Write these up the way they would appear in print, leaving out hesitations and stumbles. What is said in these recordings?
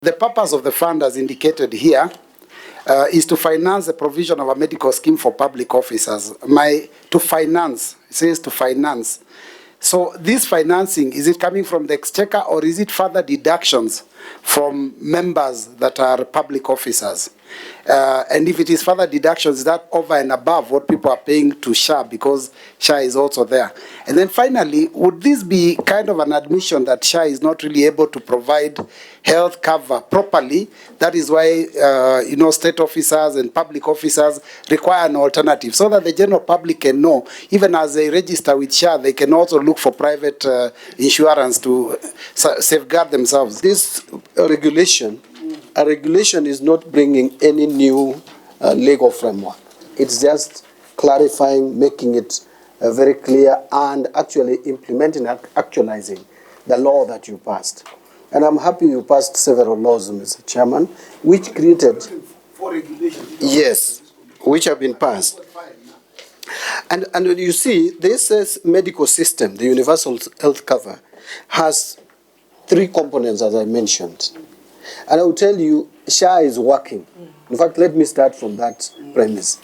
The purpose of the fund, as indicated here, is to finance the provision of a medical scheme for public officers. To finance, it says to finance. So this financing, is it coming from the exchequer or is it further deductions from members that are public officers? And if it is further deductions, is that over and above what people are paying to SHA, because SHA is also there? And then finally, would this be kind of an admission that SHA is not really able to provide health cover properly? That is why, state officers and public officers require an alternative, so that the general public can know, even as they register with SHA, they can also look for private insurance to safeguard themselves. This regulation is not bringing any new legal framework. It's just clarifying, making it very clear, and actually implementing and actualizing the law that you passed. And I'm happy you passed several laws, Mr. Chairman, which created... For regulation. Yes, which have been passed. And you see, this medical system, the universal health cover, has three components, as I mentioned. And I will tell you, SHA is working. In fact, let me start from that premise.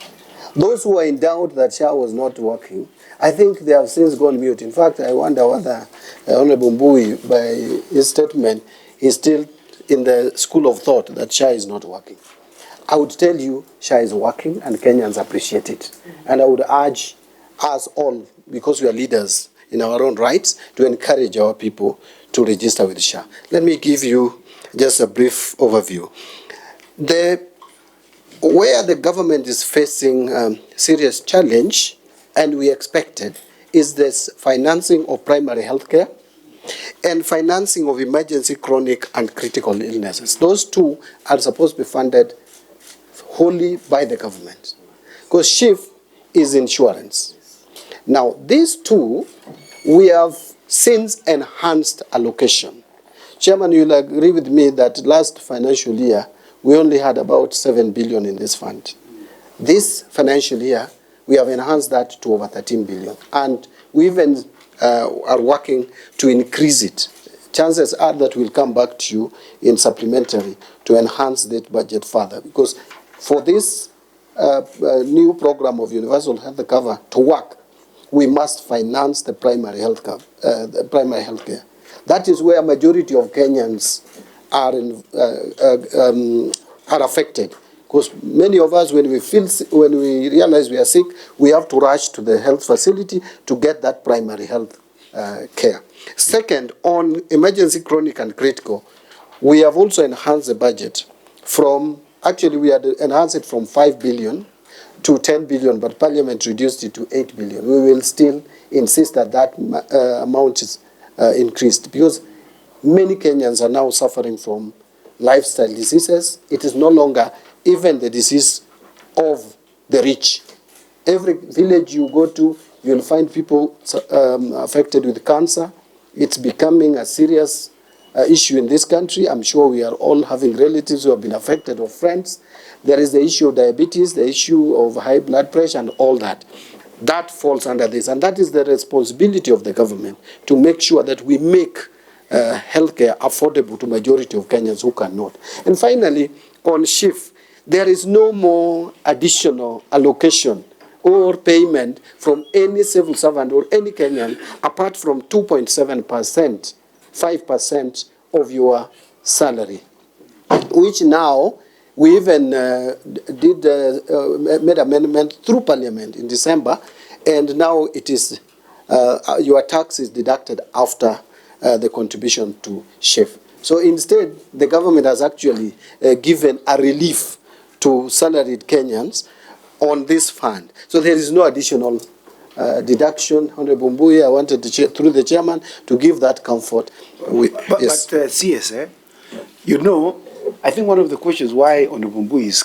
Those who are in doubt that SHA was not working, I think they have since gone mute. In fact, I wonder whether Honorable Mbui, by his statement, is still in the school of thought that SHA is not working. I would tell you, SHA is working and Kenyans appreciate it. And I would urge us all, because we are leaders in our own rights, to encourage our people to register with SHA. Let me give you just a brief overview. Where the government is facing serious challenge, and we expected, is this financing of primary health care and financing of emergency, chronic, and critical illnesses. Those two are supposed to be funded wholly by the government, because SHIF is insurance. Now, these two, we have since enhanced allocation. Chairman, you'll agree with me that last financial year, we only had about 7 billion in this fund. This financial year, we have enhanced that to over 13 billion. And we even are working to increase it. Chances are that we'll come back to you in supplementary to enhance that budget further. Because for this new program of universal health cover to work, we must finance the primary health care. That is where majority of Kenyans are affected. Because many of us, when we realize we are sick, we have to rush to the health facility to get that primary health care. Second, on emergency, chronic, and critical, we have also enhanced the budget from, actually we had enhanced it from 5 billion to 10 billion, but Parliament reduced it to 8 billion. We will still insist that that amount is increased, because many Kenyans are now suffering from lifestyle diseases. It is no longer even the disease of the rich. Every village you go to, you'll find people affected with cancer. It's becoming a serious issue in this country. I'm sure we are all having relatives who have been affected, or friends. There is the issue of diabetes, the issue of high blood pressure, and all that. That falls under this, and that is the responsibility of the government, to make sure that we make healthcare affordable to majority of Kenyans who cannot. And finally, on SHIF, there is no more additional allocation or payment from any civil servant or any Kenyan apart from 2.7%, 5% of your salary, which now we even made amendment through Parliament in December, and now it is your tax is deducted after the contribution to SHIF. So instead, the government has actually given a relief to salaried Kenyans on this fund. So there is no additional deduction. Honorable Mbui, I wanted to, through the chairman, to give that comfort. But CS, you know, I think one of the questions why Honorable Mbui is